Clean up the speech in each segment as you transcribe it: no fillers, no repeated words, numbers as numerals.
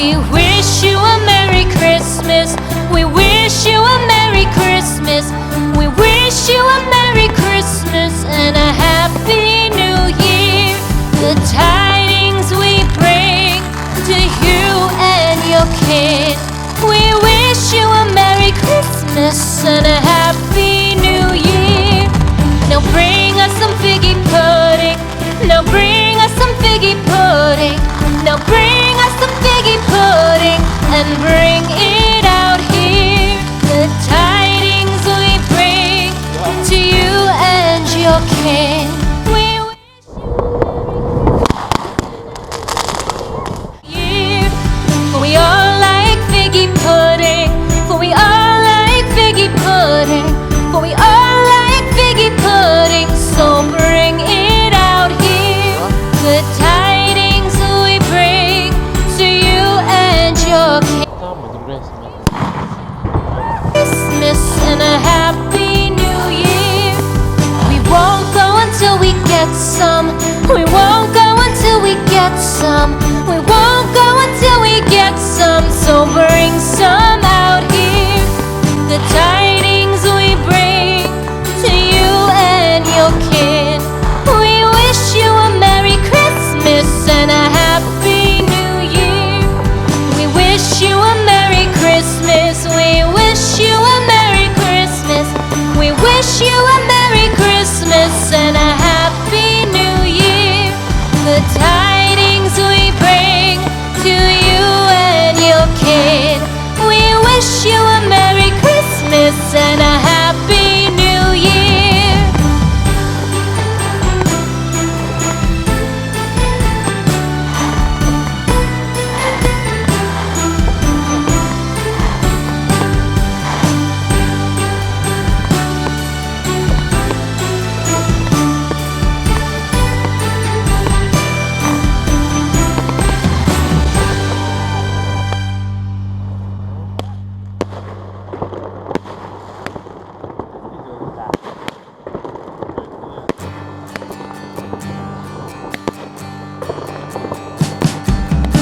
We wish you a Merry Christmas. We wish you a Merry Christmas. We wish you a Merry Christmas and a Happy New Year. The tidings we bring to you and your kid. We wish you a Merry Christmas and a Happy New Year. Now bring us some figgy pudding. Now bring us some figgy pudding. Now bring us some figgy pudding and bring it out here. The tidings we bring to you and your kin. We wish you for we all like figgy pudding. For we all like figgy pudding. For we all like figgy pudding. So bring it out here. The tidings we bring to you and your kin. Christmas and a Happy New Year. We won't go until we get some. We won't go until we get some. We won't go until we get some. So bring some out here. The tidings we bring to you and your kin. We wish you a Merry Christmas and a Happy New Year. We wish you a Merry Christmas. We wish you a Merry Christmas. We wish you a Merry Christmas and a Happy New Year. The tidings we bring to you and your kid. We wish you a Merry Christmas and a Happy New Year.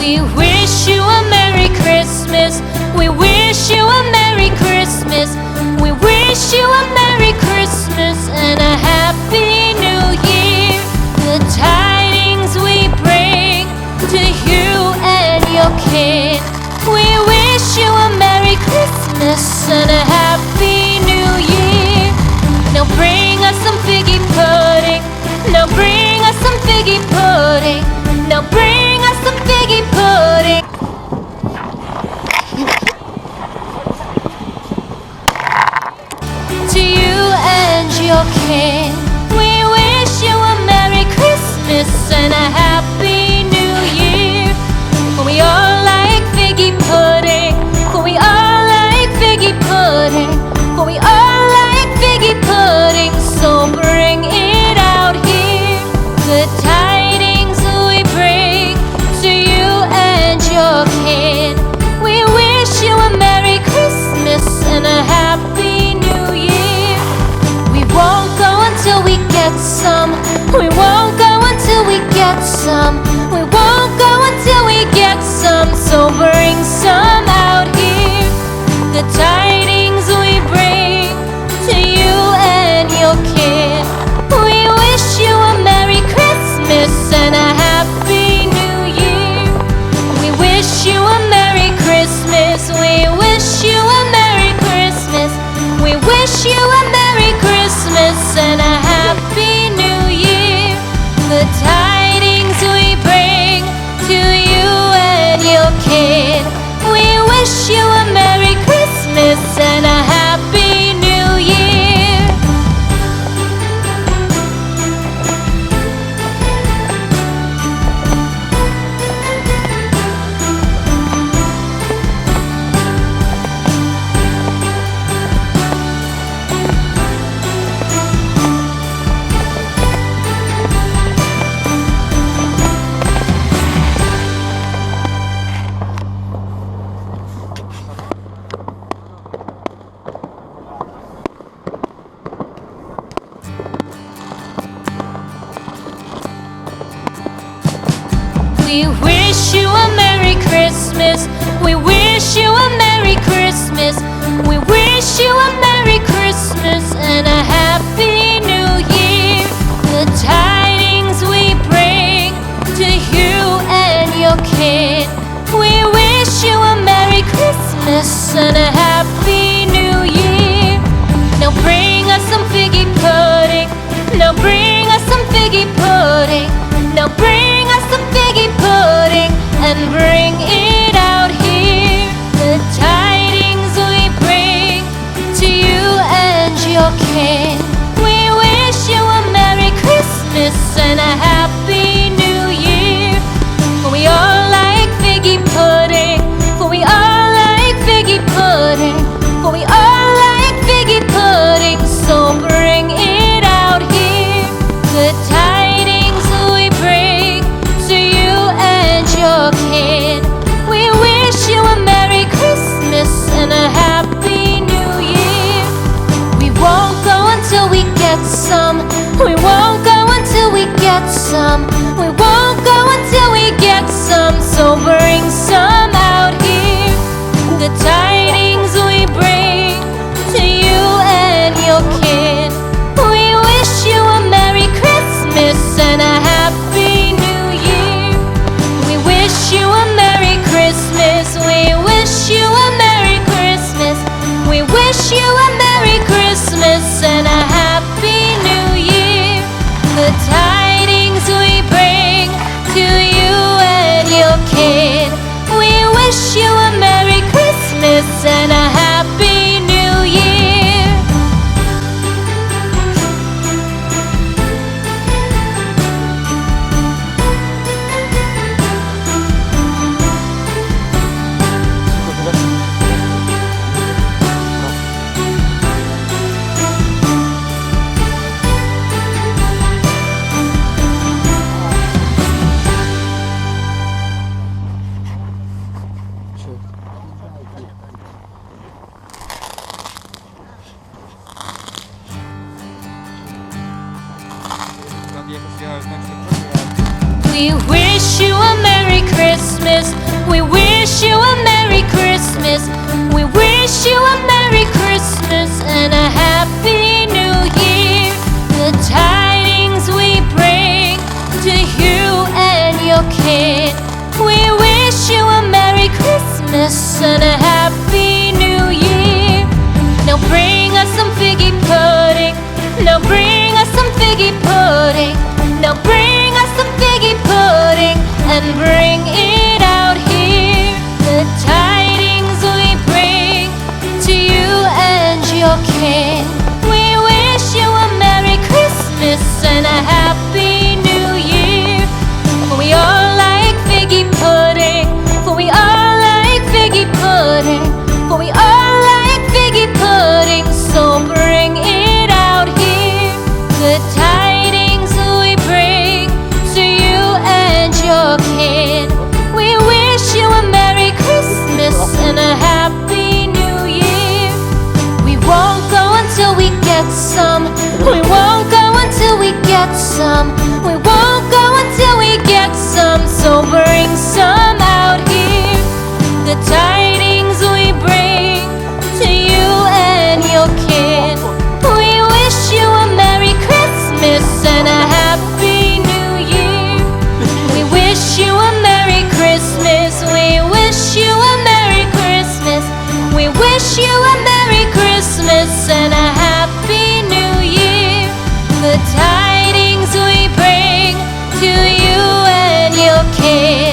We wish you a Merry Christmas. We wish you a Merry Christmas. We wish you a Merry Christmas and a Happy New Year. The tidings we bring to you and your kid. We wish you a Merry Christmas and a Happy New Year. Now bring us some figgy pudding. Now bring us some figgy pudding. Now bring us some figgy pudding. To you and your kin. We wish you a Merry Christmas and a Happy New Year. For we all like figgy pudding. For we all like figgy pudding. For we all like figgy pudding. So bring it out here. The tidings we bring to you and your kid. We wish you a Merry Christmas and a Happy New Year. We won't go until we get some. We won't go until we get some. We won't go until we get some. So bring some out here. The tidings we bring to you and your kid. We wish you a Merry Christmas and a Happy New Year. We wish you a Merry Christmas. We wish you a Merry Christmas. We wish you a Merry Christmas and a Happy New Year. The tidings we bring to you and your kid. We wish you a Merry Christmas and a Happy New Year. We wish you a Merry Christmas. Christmas. We wish you a Merry Christmas. We wish you a Merry Christmas and a Happy New Year. The tidings we bring to you and your kid. We wish you a Merry Christmas and a Happy New Year. Now bring us some figgy pudding. Now bring us some figgy pudding. Now bring us some figgy pudding and bring it out here. The tidings we bring to you and your kin. We wish you a Merry Christmas and a Happy New Year. For we all like figgy pudding. For we all like figgy pudding. For we all like figgy pudding. So bring it out here. The tidings we bring to you and your kid. We wish you a Merry Christmas and a Happy New Year. We won't go until we get some. We won't go until we get some. We won't go until we get some. So bring some out here. The tidings we bring to you and your kid. We wish you a Merry Christmas and a Happy New Year. We wish you a Merry Christmas. We wish you a Merry Christmas. We wish you a Merry Christmas and a Happy New Year. The tidings we bring to you and your kid. We wish you a Merry Christmas and a Happy New Year. We wish you a Merry Christmas. We wish you a Merry Christmas. We wish you a Merry Christmas and a Happy New Year. The tidings we bring to you and your kid. We wish you a Merry Christmas and a Happy New Year. Now bring us some figgy pudding. Now bring us some figgy pudding. Now bring us some figgy pudding and bring it out here. The tidings we bring to you and your kin. We wish you a Merry Christmas and a Happy New Year. For we all like figgy pudding. For we all like figgy pudding. For we all like figgy pudding. So bring it out here. The tidings we bring to you and your kid. We wish you a Merry Christmas and a Happy New Year. We won't go until we get some. We won't go until we get some. We won't go until we get some. So bring some out here. The tidings we bring to you and your kid. We wish you a Merry Christmas and a Happy New Year. We wish you a Merry Christmas. We wish you a Merry Christmas. We wish you a Merry Christmas and a Happy New Year. The tidings we bring to you and your kid.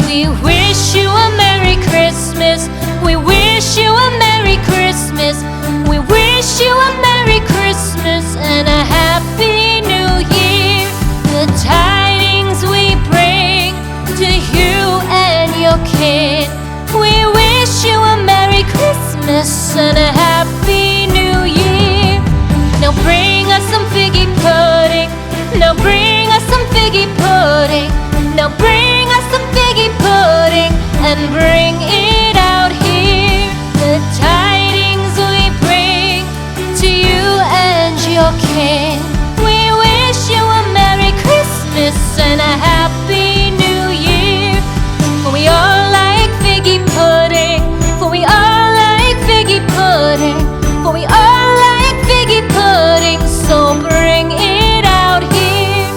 We wish you a Merry Christmas. We wish you a Merry Christmas. We wish you a Merry Christmas and a Happy New Year. The tidings we bring to you and your kid. We wish you a Merry Christmas and a Happy New Year. Now bring us some figgy pudding. Now bring us some figgy pudding. Now bring us some figgy pudding and bring it out here. The tidings we bring to you and your kin. We wish you a Merry Christmas and a Happy New Year. For we all like figgy pudding. For we all like figgy pudding. For we all like figgy pudding. So bring it out here.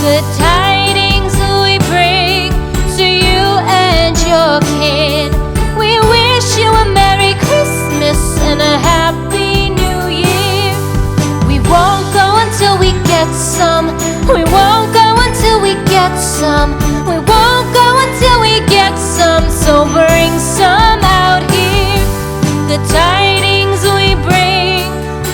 The tidings we bring to you and your kid. We wish you a Merry Christmas and a Happy New Year. We won't go until we get some. We won't go until we get some. We won't go until we get some. So bring some out here. The tidings we bring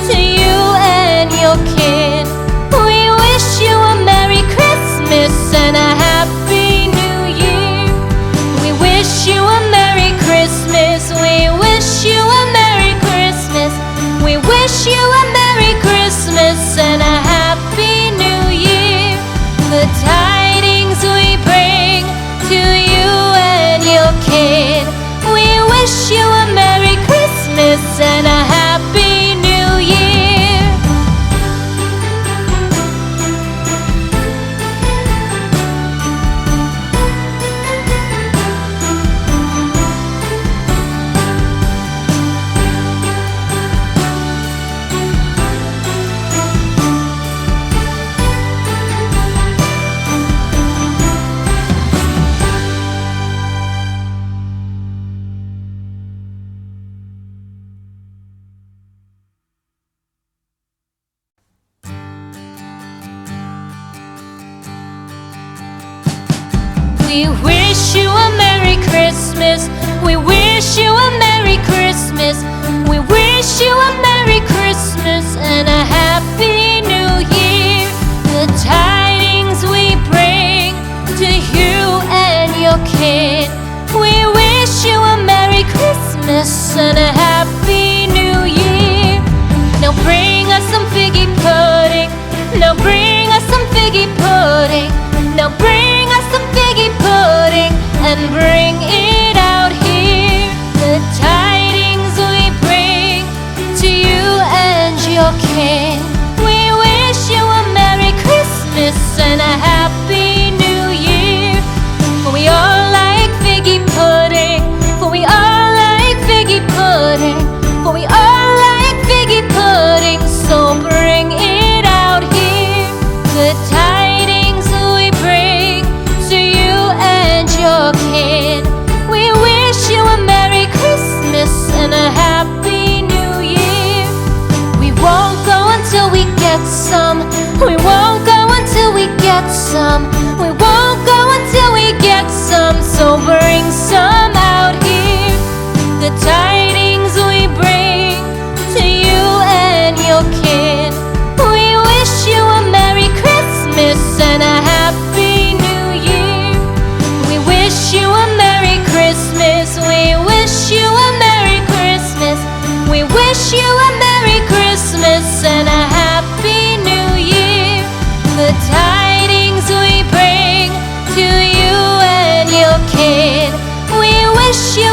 to you and your kid. We wish you a Merry Christmas and a Happy New Year. We wish you a Merry Christmas. We wish you a Merry Christmas. We wish you a Merry Christmas and a Happy New Year. The tidings we bring to you and your kid. We wish you a Merry Christmas and a Happy New Year. We wish you a Merry Christmas. We wish you a Merry Christmas. We wish you a Merry Christmas and a Happy New Year. The tidings we bring to you and your kid. We wish you a Merry Christmas and a Happy New Year. Now bring us some figgy pudding. Now bring us some figgy pudding. Now bring us some figgy pudding and bring it out here. The tidings we bring to you and your kin. We wish you a Merry Christmas and a Happy New Year. For we all like figgy pudding. For we all like figgy pudding. For we all like figgy pudding. So bring it out here. The tidings we bring to you and your kid. We wish you a Merry Christmas and a Happy New Year. We won't go until we get some. We won't go until we get some. We won't go until we get some. So bring some out here. The tidings we bring to you and your kid. We wish you a Merry Christmas and a Happy New Year. We wish you a Merry Christmas. We wish you a Merry Christmas. We wish you a Merry Christmas and a Happy New Year. The tidings we bring to you and your kid. We wish you